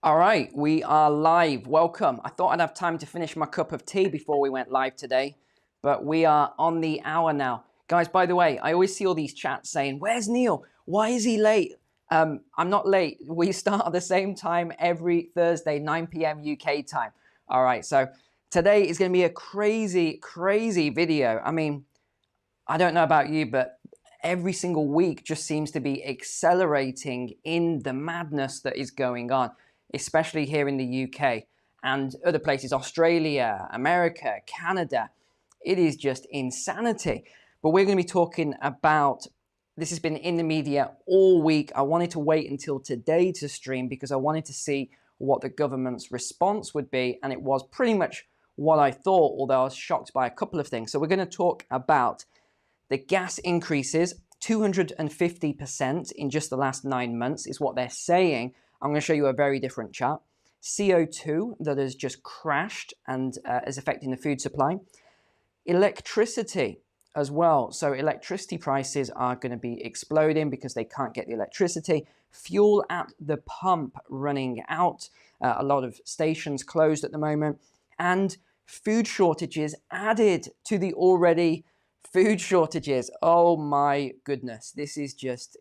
All right, we are live. Welcome. I thought I'd have time to finish my cup of tea before we went live today, but we are on the hour now. Guys, by the way, I always see all these chats saying, where's Neil? Why is he late? I'm not late. We start at the same time every Thursday, 9 p.m. UK time. All right, so today is going to be a crazy, crazy video. I mean, I don't know about you, but every single week just seems to be accelerating in the madness that is going on, especially here in the UK and other places, Australia, America, Canada. It is just insanity. But we're going to be talking about, this has been in the media all week. I wanted to wait until today to stream because I wanted to see what the government's response would be. And it was pretty much what I thought, although I was shocked by a couple of things. So we're going to talk about the gas increases, 250% in just the last 9 months is what they're saying. I'm going to show you a very different chart. CO2 that has just crashed and is affecting the food supply. Electricity as well. So electricity prices are going to be exploding because they can't get the electricity. Fuel at the pump running out. A lot of stations closed at the moment. And food shortages added to the already food shortages. Oh my goodness. This is just,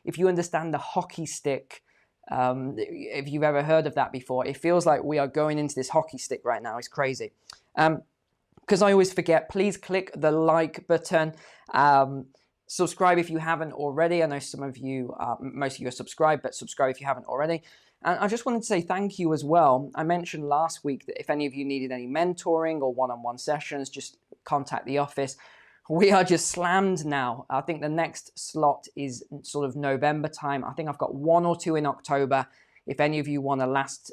if you understand the hockey stick, if you've ever heard of that before, it feels like we are going into this hockey stick right now. It's crazy. Because I always forget, please click the like button. Subscribe if you haven't already. I know some of you, most of you are subscribed, but subscribe if you haven't already. And I just wanted to say thank you as well. I mentioned last week that if any of you needed any mentoring or one-on-one sessions, just contact the office. We are just slammed now. I think the next slot is sort of November time. I think I've got 1 or 2 in October. If any of you want a last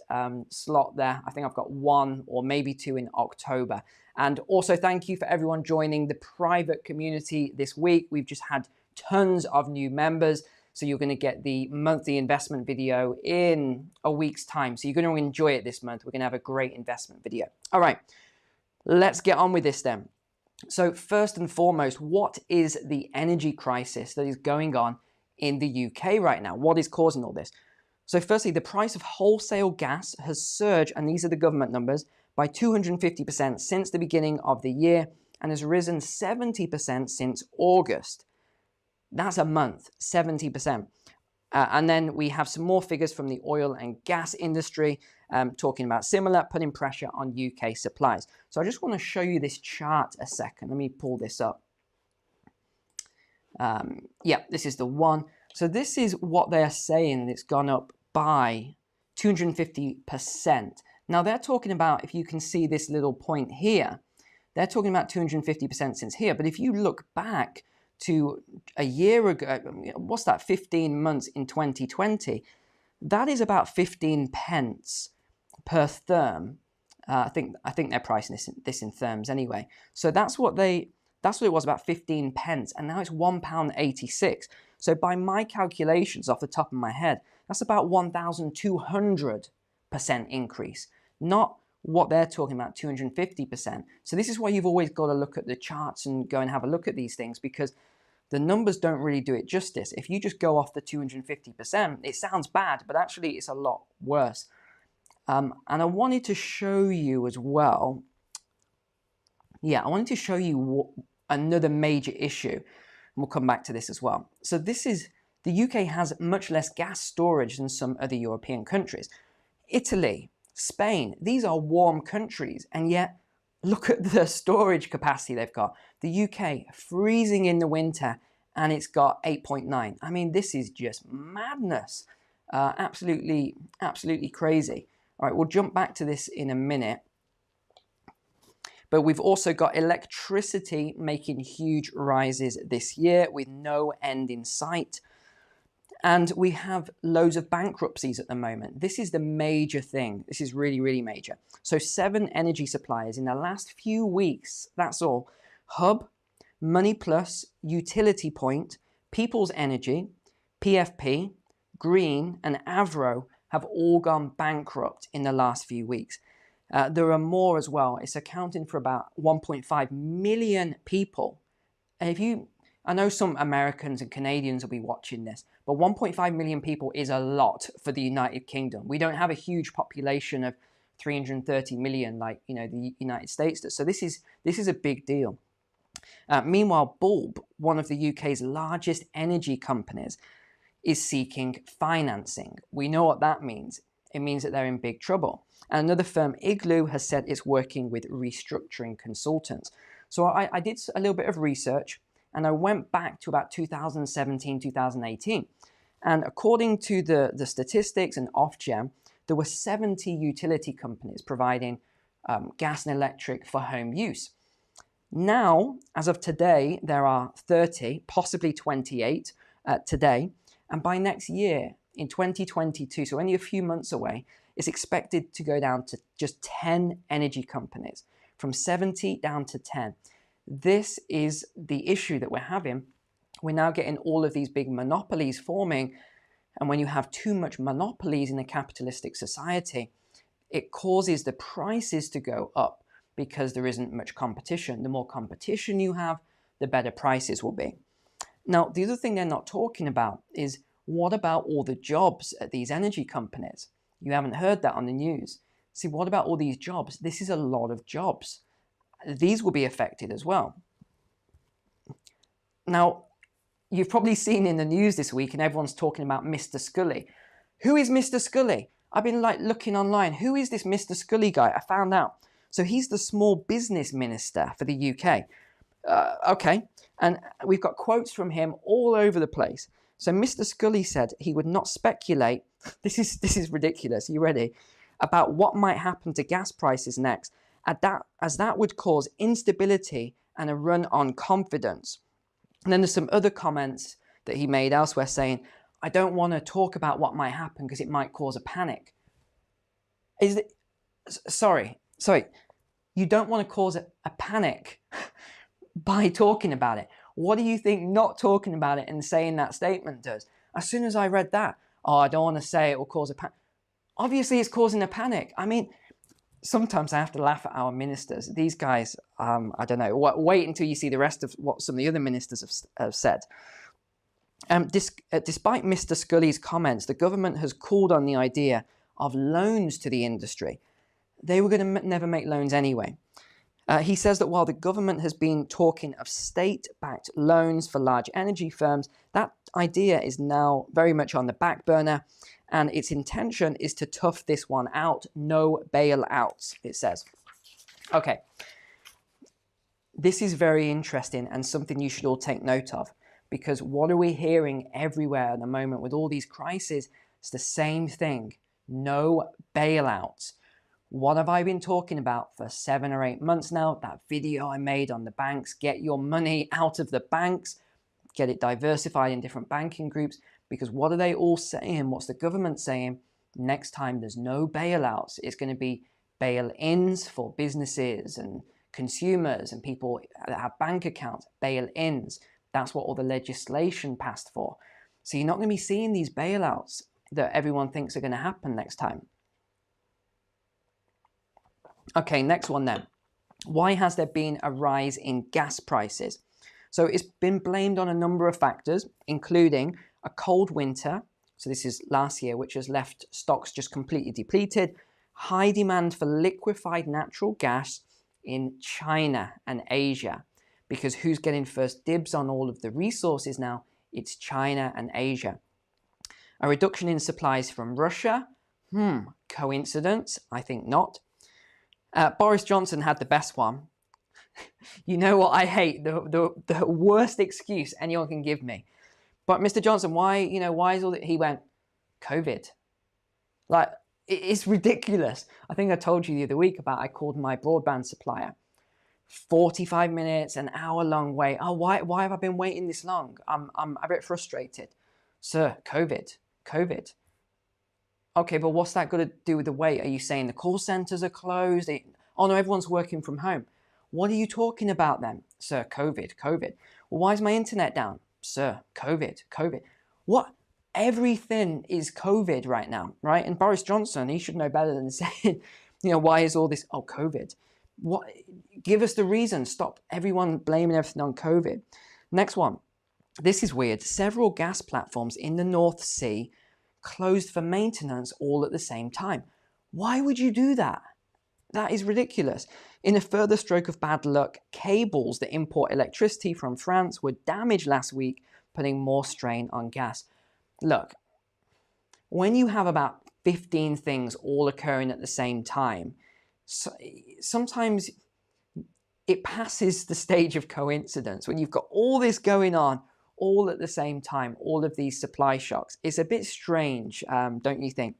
slot there, I think I've got 1 or maybe 2 in October. And also thank you for everyone joining the private community this week. We've just had tons of new members. So you're going to get the monthly investment video in a week's time. So you're going to enjoy it this month. We're going to have a great investment video. All right, let's get on with this then. So first and foremost, what is the energy crisis that is going on in the UK right now? What is causing all this? So firstly, the price of wholesale gas has surged, and these are the government numbers, by 250% since the beginning of the year and has risen 70% since August. That's a month, 70%. And then we have some more figures from the oil and gas industry talking about similar, putting pressure on UK supplies. So I just want to show you this chart a second. Let me pull this up. Yeah, this is the one. So this is what they're saying. It's gone up by 250%. Now they're talking about, if you can see this little point here, they're talking about 250% since here. But if you look back to a year ago, what's that, 15 months in 2020, that is about 15 pence per therm. I think they're pricing this in therms anyway. So that's what it was, about 15 pence, and now it's £1.86. So by my calculations off the top of my head, that's about 1,200% increase, not what they're talking about, 250%. So this is why you've always got to look at the charts and go and have a look at these things, because the numbers don't really do it justice. If you just go off the 250%, it sounds bad, but actually it's a lot worse. And I wanted to show you as well, I wanted to show you another major issue, and we'll come back to this as well. So this is, the UK has much less gas storage than some other European countries. Italy, Spain, these are warm countries, and yet look at the storage capacity they've got. The UK, freezing in the winter, and it's got 8.9. I mean, this is just madness. Absolutely crazy. All right, we'll jump back to this in a minute. But we've also got electricity making huge rises this year with no end in sight. And we have loads of bankruptcies at the moment. This is the major thing. This is really, really major. So 7 energy suppliers in the last few weeks, that's all. Hub, Money Plus, Utility Point, People's Energy, PFP, Green, and Avro have all gone bankrupt in the last few weeks. There are more as well. It's accounting for about 1.5 million people. And if you I know some Americans and Canadians will be watching this, but 1.5 million people is a lot for the United Kingdom. We don't have a huge population of 330 million like, you know, the United States does. So this is a big deal. Meanwhile, Bulb, one of the UK's largest energy companies, is seeking financing. We know what that means. It means that they're in big trouble. And another firm, Igloo, has said it's working with restructuring consultants. So I did a little bit of research, and I went back to about 2017, 2018. And according to the statistics and Ofgem, there were 70 utility companies providing gas and electric for home use. Now, as of today, there are 30, possibly 28 today. And by next year, in 2022, so only a few months away, it's expected to go down to just 10 energy companies, from 70 down to 10. This is the issue that we're having. We're now getting all of these big monopolies forming. And when you have too much monopolies in a capitalistic society, it causes the prices to go up because there isn't much competition. The more competition you have, the better prices will be. Now, the other thing they're not talking about is, what about all the jobs at these energy companies? You haven't heard that on the news. See, what about all these jobs? This is a lot of jobs. These will be affected as well. Now, you've probably seen in the news this week, and everyone's talking about Mr. Scully. Who is Mr. Scully? I've been looking online. Who is this Mr. Scully guy? I found out. So he's the small business minister for the UK. Okay, and we've got quotes from him all over the place. So Mr. Scully said he would not speculate, this is ridiculous, are you ready, about what might happen to gas prices next, as that would cause instability and a run on confidence. And then there's some other comments that he made elsewhere saying, I don't want to talk about what might happen because it might cause a panic. Sorry, you don't want to cause a panic by talking about it. What do you think not talking about it and saying that statement does? As soon as I read that, oh, I don't want to say it will cause a panic. Obviously, it's causing a panic. I mean, sometimes I have to laugh at our ministers. These guys, I don't know. Wait until you see the rest of what some of the other ministers have said. Despite Mr. Scully's comments, the government has called on the idea of loans to the industry. They were going to never make loans anyway. He says that while the government has been talking of state-backed loans for large energy firms, that idea is now very much on the back burner, and its intention is to tough this one out. No bailouts, it says. Okay. This is very interesting and something you should all take note of, because what are we hearing everywhere at the moment with all these crises? It's the same thing. No bailouts. What have I been talking about for 7 or 8 months now? That video I made on the banks. Get your money out of the banks. Get it diversified in different banking groups. Because what are they all saying? What's the government saying? Next time there's no bailouts. It's going to be bail-ins for businesses and consumers and people that have bank accounts. Bail-ins. That's what all the legislation passed for. So you're not going to be seeing these bailouts that everyone thinks are going to happen next time. Okay, next one then. Why has there been a rise in gas prices? So it's been blamed on a number of factors, including a cold winter. So this is last year, which has left stocks just completely depleted. High demand for liquefied natural gas in China and Asia. Because who's getting first dibs on all of the resources now? It's China and Asia. A reduction in supplies from Russia? Coincidence? I think not. Boris Johnson had the best one. You know what I hate? The worst excuse anyone can give me. But Mr. Johnson, why is all that? He went, COVID. Like, it's ridiculous. I think I told you the other week about I called my broadband supplier. 45 minutes, an hour long wait. Oh, why have I been waiting this long? I'm a bit frustrated. Sir, COVID. Okay, but what's that got to do with the wait? Are you saying the call centers are closed? Oh no, everyone's working from home. What are you talking about then? Sir, COVID. Well, why is my internet down? Sir, COVID. What? Everything is COVID right now, right? And Boris Johnson, he should know better than saying, why is all this? Oh, COVID. What? Give us the reason. Stop everyone blaming everything on COVID. Next one. This is weird. Several gas platforms in the North Sea closed for maintenance all at the same time. Why would you do that? That is ridiculous. In a further stroke of bad luck, cables that import electricity from France were damaged last week, putting more strain on gas. Look, when you have about 15 things all occurring at the same time, sometimes it passes the stage of coincidence. When you've got all this going on all at the same time, all of these supply shocks, it's a bit strange, don't you think?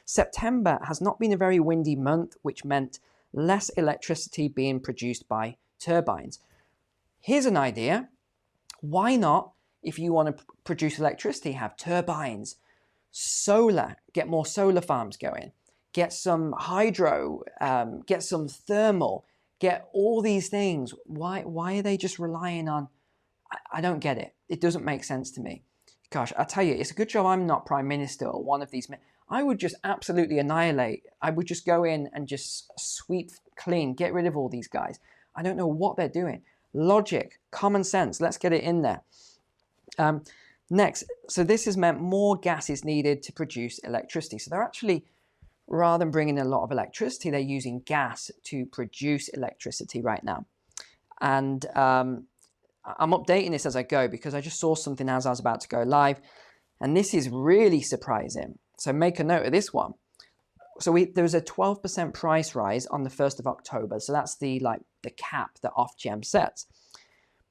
September has not been a very windy month, which meant less electricity being produced by turbines. Here's an idea. Why not, if you want to produce electricity, have turbines, solar, get more solar farms going, get some hydro, get some thermal, get all these things. Why are they just relying on? I don't get it. It doesn't make sense to me. Gosh, I tell you, it's a good job I'm not prime minister or one of these men. I would just absolutely annihilate. I would just go in and just sweep clean, get rid of all these guys. I don't know what they're doing. Logic, common sense, let's get it in there. Next, so this has meant more gas is needed to produce electricity. So they're actually, rather than bringing in a lot of electricity, they're using gas to produce electricity right now. And I'm updating this as I go because I just saw something as I was about to go live. And this is really surprising. So make a note of this one. So there was a 12% price rise on the 1st of October. So that's the cap that Ofgem sets.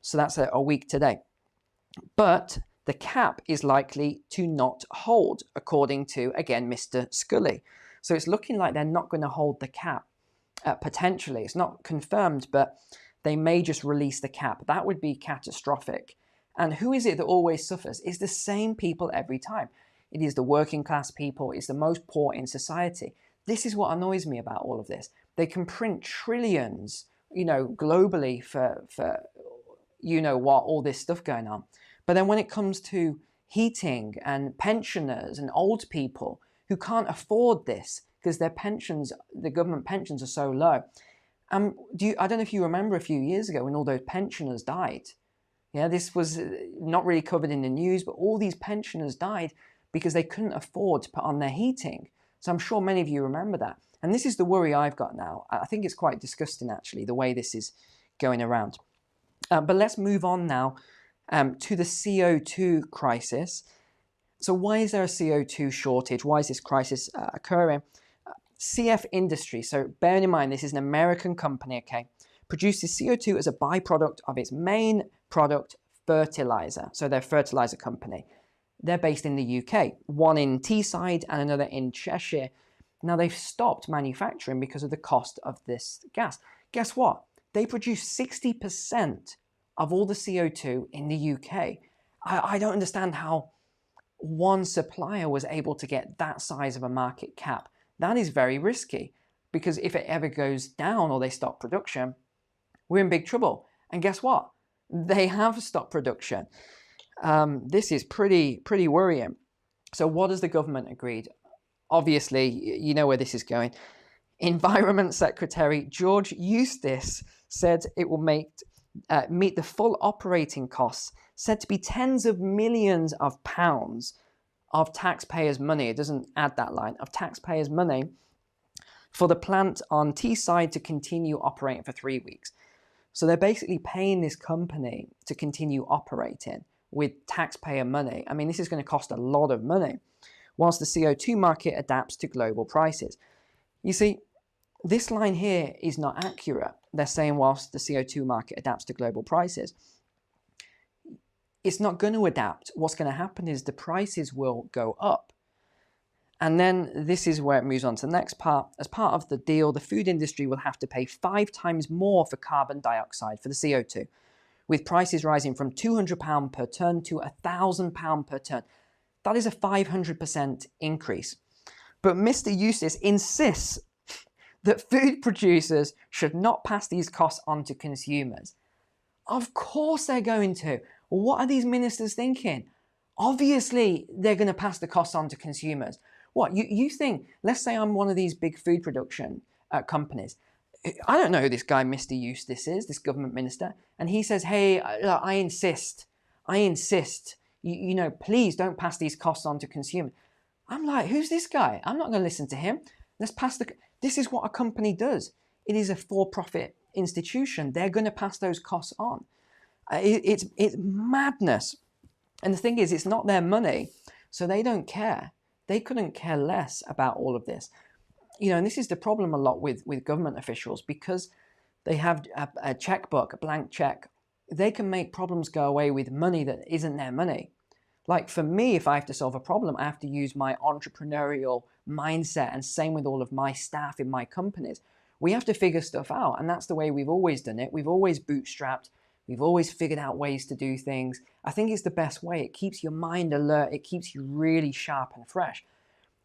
So that's a week today. But the cap is likely to not hold, according to, again, Mr. Scully. So it's looking like they're not going to hold the cap, potentially. It's not confirmed, but they may just release the cap. That would be catastrophic. And who is it that always suffers? It's the same people every time. It is the working class people. It's the most poor in society. This is what annoys me about all of this. They can print trillions, globally for all this stuff going on. But then when it comes to heating and pensioners and old people who can't afford this because their pensions, the government pensions are so low. I don't know if you remember a few years ago when all those pensioners died. Yeah, this was not really covered in the news, but all these pensioners died because they couldn't afford to put on their heating. So I'm sure many of you remember that. And this is the worry I've got now. I think it's quite disgusting, actually, the way this is going around. But let's move on now to the CO2 crisis. So why is there a CO2 shortage? Why is this crisis occurring? CF Industry, so bearing in mind this is an American company, okay, produces CO2 as a byproduct of its main product, fertilizer. So they're a fertilizer company. They're based in the UK, one in Teesside and another in Cheshire. Now they've stopped manufacturing because of the cost of this gas. Guess what? They produce 60% of all the CO2 in the UK. I don't understand how one supplier was able to get that size of a market cap. That is very risky because if it ever goes down or they stop production, we're in big trouble. And guess what? They have stopped production. This is pretty worrying. So what has the government agreed? Obviously, you know where this is going. Environment Secretary George Eustice said it will meet the full operating costs, said to be tens of millions of pounds of taxpayers' money. It doesn't add that line, of taxpayers' money for the plant on Teesside to continue operating for 3 weeks. So they're basically paying this company to continue operating with taxpayer money. I mean, this is going to cost a lot of money whilst the CO2 market adapts to global prices. You see, this line here is not accurate. They're saying whilst the CO2 market adapts to global prices. It's not going to adapt. What's going to happen is the prices will go up. And then this is where it moves on to the next part. As part of the deal, the food industry will have to pay 5 times more for carbon dioxide, for the CO2, with prices rising from £200 per tonne to £1,000 per tonne. That is a 500% increase. But Mr. Eustace insists that food producers should not pass these costs on to consumers. Of course they're going to. What are these ministers thinking? Obviously, they're going to pass the costs on to consumers. What, you think, let's say I'm one of these big food production companies. I don't know who this guy, Mr. Eustace, is, this government minister. And he says, hey, I insist I insist, please don't pass these costs on to consumers. I'm like, who's this guy? I'm not going to listen to him. This is what a company does. It is a for-profit institution. They're going to pass those costs on. It's madness. And the thing is, it's not their money, so they don't care. They couldn't care less about all of this. And this is the problem a lot with government officials, because they have a checkbook, a blank check. They can make problems go away with money that isn't their money. Like for me, if I have to solve a problem, I have to use my entrepreneurial mindset, and same with all of my staff in my companies. We have to figure stuff out, and that's the way we've always done it. We've always bootstrapped. We've always figured out ways to do things. I think it's the best way. It keeps your mind alert. It keeps you really sharp and fresh.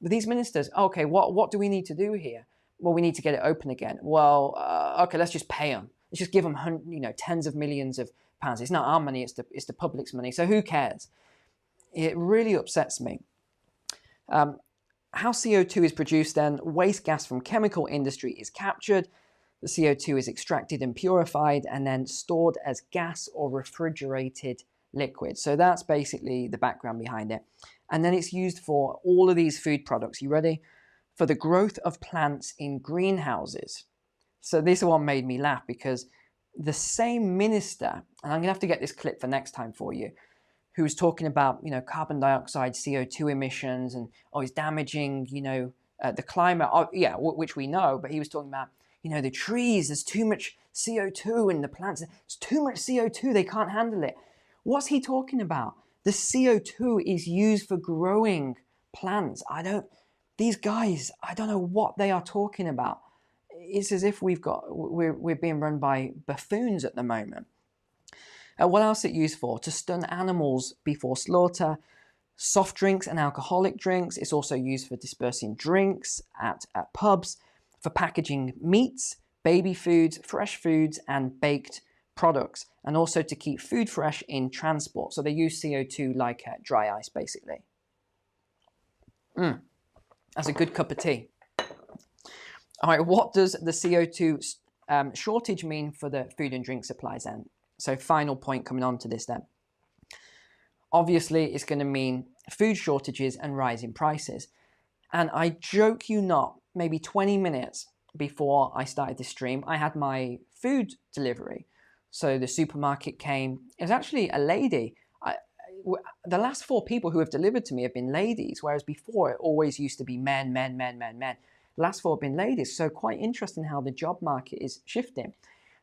But these ministers, okay, what do we need to do here? Well, we need to get it open again. Well, okay, let's just pay them. Let's just give them tens of millions of pounds. It's not our money, it's the public's money. So who cares? It really upsets me. How CO2 is produced then: waste gas from chemical industry is captured. The CO2 is extracted and purified and then stored as gas or refrigerated liquid. So that's basically the background behind it. And then it's used for all of these food products. You ready? For the growth of plants in greenhouses. So this one made me laugh, because the same minister, and I'm going to have to get this clip for next time for you, who was talking about, carbon dioxide, CO2 emissions, and, it's damaging, the climate. Which we know, but he was talking about, the trees, there's too much CO2 in the plants. It's too much CO2, they can't handle it. What's he talking about? The CO2 is used for growing plants. These guys, I don't know what they are talking about. It's as if we're being run by buffoons at the moment. What else is it used for? To stun animals before slaughter, soft drinks and alcoholic drinks. It's also used for dispersing drinks at pubs, for packaging meats, baby foods, fresh foods, and baked products, and also to keep food fresh in transport. So they use CO2 like dry ice, basically. That's a good cup of tea. All right, what does the CO2 shortage mean for the food and drink supplies then? So final point coming on to this then. Obviously, it's going to mean food shortages and rising prices. And I joke you not, maybe 20 minutes before I started this stream, I had my food delivery. So the supermarket came. It was actually a lady. The last 4 people who have delivered to me have been ladies, whereas before it always used to be men. The last 4 have been ladies. So quite interesting how the job market is shifting.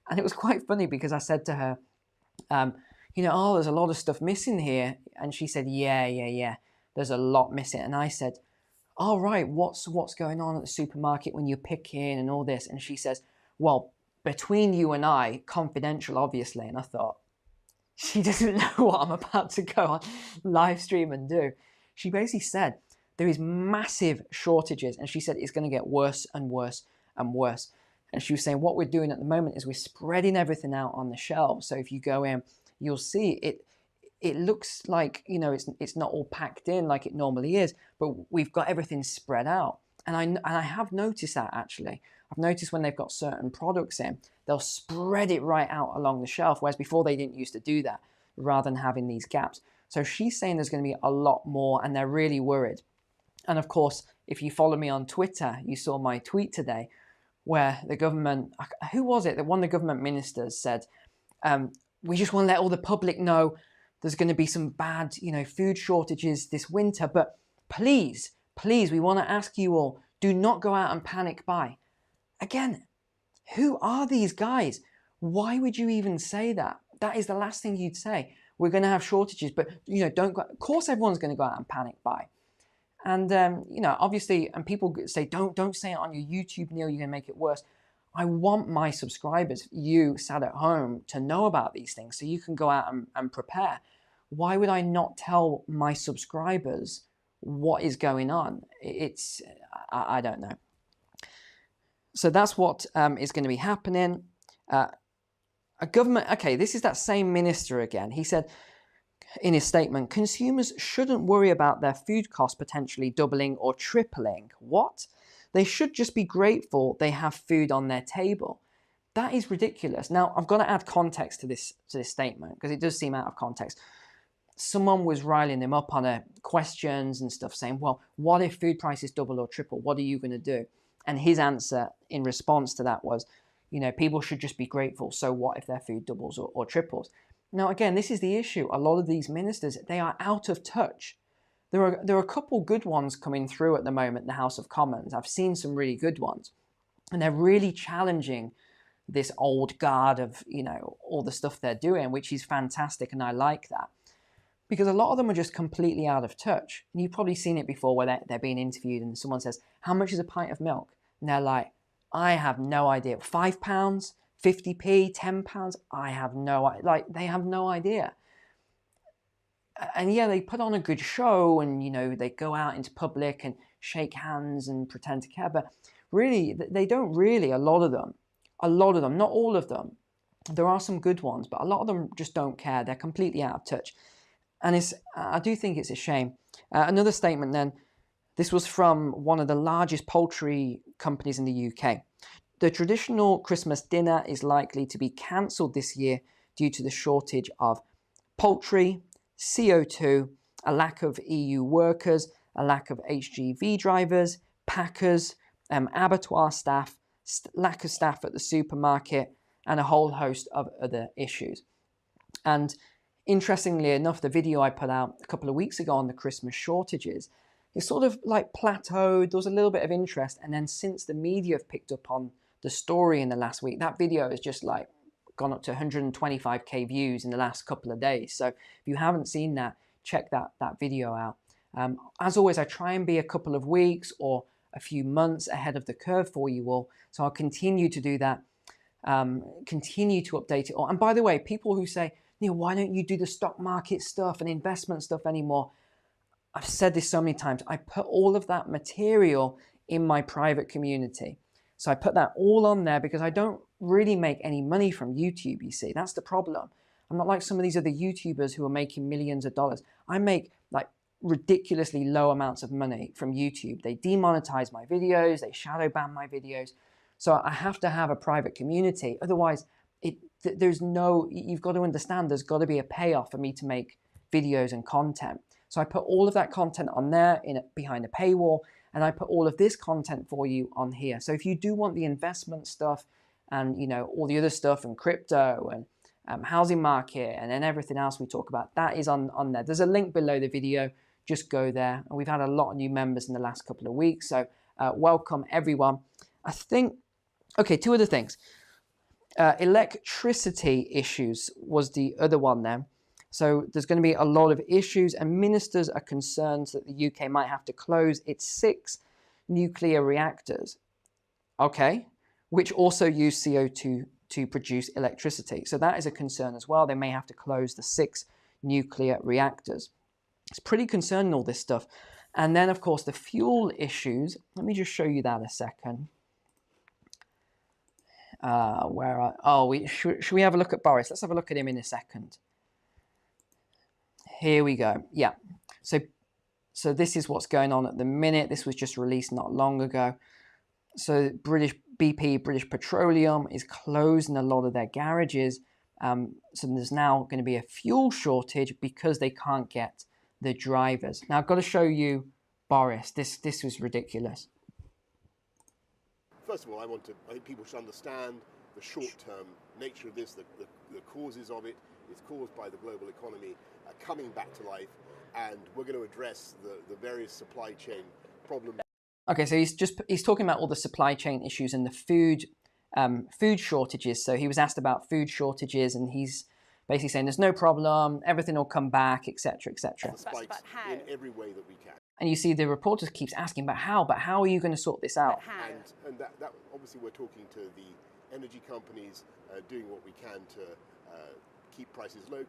And it was quite funny, because I said to her, there's a lot of stuff missing here. And she said, yeah, there's a lot missing. And I said, all right, what's going on at the supermarket when you're picking and all this? And she says, well, between you and I, confidential, obviously. And I thought, she doesn't know what I'm about to go on live stream and do. She basically said there is massive shortages, and she said it's going to get worse and worse and worse. And she was saying what we're doing at the moment is we're spreading everything out on the shelves. So if you go in, you'll see it looks like, it's not all packed in like it normally is, but we've got everything spread out. And I have noticed that, actually. I've noticed when they've got certain products in, they'll spread it right out along the shelf, whereas before they didn't used to do that, rather than having these gaps. So she's saying there's going to be a lot more, and they're really worried. And of course, if you follow me on Twitter, you saw my tweet today where the government, who was it? That one of the government ministers said, we just want to let all the public know there's going to be some bad, food shortages this winter. But please, we want to ask you all, do not go out and panic buy. Again, who are these guys? Why would you even say that? That is the last thing you'd say. We're going to have shortages, but don't go. Of course, everyone's going to go out and panic buy. And obviously, and people say, don't say it on your YouTube, Neil. You're going to make it worse. I want my subscribers, you sat at home, to know about these things so you can go out and prepare. Why would I not tell my subscribers what is going on? I don't know. So that's what is going to be happening. A government, okay, this is that same minister again. He said in his statement, consumers shouldn't worry about their food costs potentially doubling or tripling. What? They should just be grateful they have food on their table. That is ridiculous. Now, I've got to add context to this statement, because it does seem out of context. someone was riling him up on questions and stuff, saying, well, what if food prices double or triple? What are you going to do? And his answer in response to that was, people should just be grateful. So what if their food doubles or triples? Now, again, this is the issue. A lot of these ministers, they are out of touch. There are a couple good ones coming through at the moment in the House of Commons. I've seen some really good ones. And they're really challenging this old guard of, all the stuff they're doing, which is fantastic. And I like that. Because a lot of them are just completely out of touch. And you've probably seen it before where they're being interviewed and someone says, how much is a pint of milk? And they're like, I have no idea. £5, 50p, £10? I have no idea. Like, they have no idea. And yeah, they put on a good show and, they go out into public and shake hands and pretend to care. But really, they don't really, a lot of them, not all of them. There are some good ones, but a lot of them just don't care. They're completely out of touch. And I do think it's a shame. Another statement then, this was from one of the largest poultry companies in the UK. The traditional Christmas dinner is likely to be cancelled this year due to the shortage of poultry, CO2, a lack of EU workers, a lack of HGV drivers, packers, abattoir staff, lack of staff at the supermarket, and a whole host of other issues. And interestingly enough, the video I put out a couple of weeks ago on the Christmas shortages, it sort of like plateaued. There was a little bit of interest. And then since the media have picked up on the story in the last week, that video has just like gone up to 125k views in the last couple of days. So if you haven't seen that, check that video out. As always, I try and be a couple of weeks or a few months ahead of the curve for you all. So I'll continue to do that, continue to update it all. And by the way, people who say, Neil, why don't you do the stock market stuff and investment stuff anymore? I've said this so many times. I put all of that material in my private community. So I put that all on there because I don't really make any money from YouTube, you see. That's the problem. I'm not like some of these other YouTubers who are making millions of dollars. I make like ridiculously low amounts of money from YouTube. They demonetize my videos, they shadow ban my videos. So I have to have a private community. Otherwise, you've got to understand there's got to be a payoff for me to make videos and content. So I put all of that content on there behind a paywall, and I put all of this content for you on here. So if you do want the investment stuff and all the other stuff and crypto and housing market and then everything else we talk about, that is on there. There's a link below the video. Just go there. And we've had a lot of new members in the last couple of weeks. So welcome everyone. I think, okay, two other things. Electricity issues was the other one there. So there's going to be a lot of issues, and ministers are concerned that the UK might have to close its 6 nuclear reactors, okay, which also use CO2 to produce electricity. So that is a concern as well. They may have to close the 6 nuclear reactors. It's pretty concerning, all this stuff. And then, of course, the fuel issues. Let me just show you that a second. Should we have a look at Boris? Let's have a look at him in a second. Here we go. Yeah. So this is what's going on at the minute. This was just released not long ago. So BP, British Petroleum, is closing a lot of their garages. So there's now going to be a fuel shortage because they can't get the drivers. Now I've got to show you Boris. This was ridiculous. First of all, I think people should understand the short-term nature of this, the causes of it. It's caused by the global economy coming back to life, and we're going to address the various supply chain problems. Okay, so he's talking about all the supply chain issues and the food shortages. So he was asked about food shortages, and he's basically saying there's no problem, everything will come back, etc., etc. Spikes in every way that we can. And you see the reporter keeps asking, but how are you going to sort this out? And that obviously we're talking to the energy companies, doing what we can to keep prices low,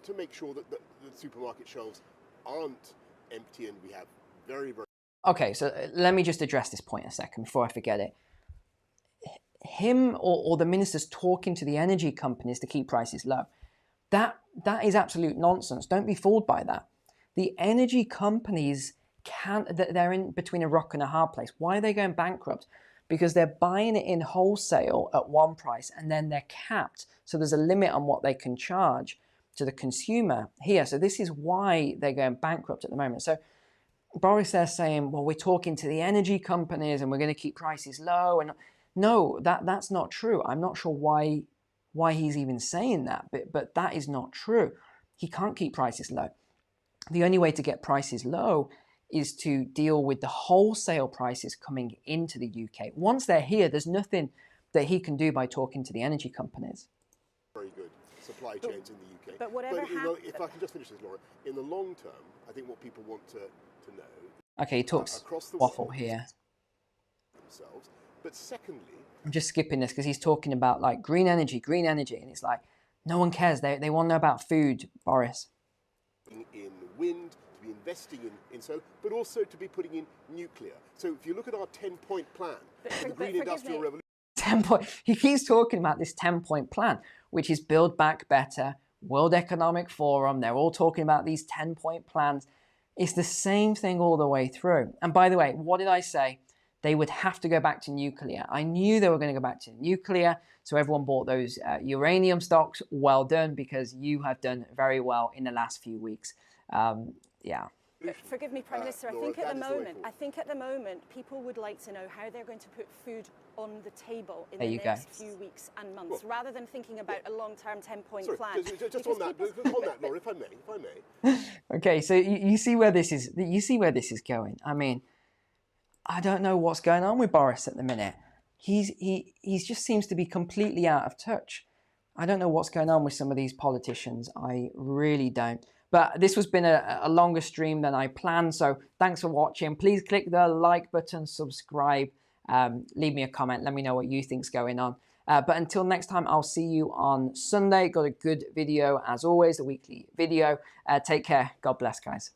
to make sure that the supermarket shelves aren't empty, and we have very, very... Okay, so let me just address this point a second before I forget it. Him or the ministers talking to the energy companies to keep prices low, that is absolute nonsense. Don't be fooled by that. The energy companies they're in between a rock and a hard place. Why are they going bankrupt? Because they're buying it in wholesale at one price and then they're capped. So there's a limit on what they can charge. to the consumer here. So this is why they're going bankrupt at the moment. So Boris there saying, well, we're talking to the energy companies and we're going to keep prices low. And no, that's not true. I'm not sure why he's even saying that, but that is not true. He can't keep prices low. The only way to get prices low is to deal with the wholesale prices coming into the UK. Once they're here, there's nothing that he can do by talking to the energy companies. Very good supply chains in the UK. But whatever happens... If I can just finish this, Laura, in the long term, I think what people want to know... Okay, he talks across the waffle world, here. Themselves. But secondly... I'm just skipping this because he's talking about like green energy, and it's like, no one cares. They want to know about food, Boris. In wind, to be investing in solar, but also to be putting in nuclear. So if you look at our 10-point plan, the Green Industrial Revolution... 10-point. He keeps talking about this 10-point plan, which is Build Back Better, World Economic Forum. They're all talking about these 10-point plans. It's the same thing all the way through. And by the way, what did I say? They would have to go back to nuclear. I knew they were going to go back to nuclear, so everyone bought those uranium stocks. Well done, because you have done very well in the last few weeks. Yeah. Forgive me, Prime Minister. I think at the moment, people would like to know how they're going to put food on the table in the next few weeks and months, rather than thinking about a long-term 10-point plan. Just on that, Laura, if I may. Okay, so you see where this is. You see where this is going. I mean, I don't know what's going on with Boris at the minute. He just seems to be completely out of touch. I don't know what's going on with some of these politicians. I really don't. But this has been a longer stream than I planned. So thanks for watching. Please click the like button, subscribe, leave me a comment. Let me know what you think's going on. But until next time, I'll see you on Sunday. Got a good video as always, a weekly video. Take care. God bless, guys.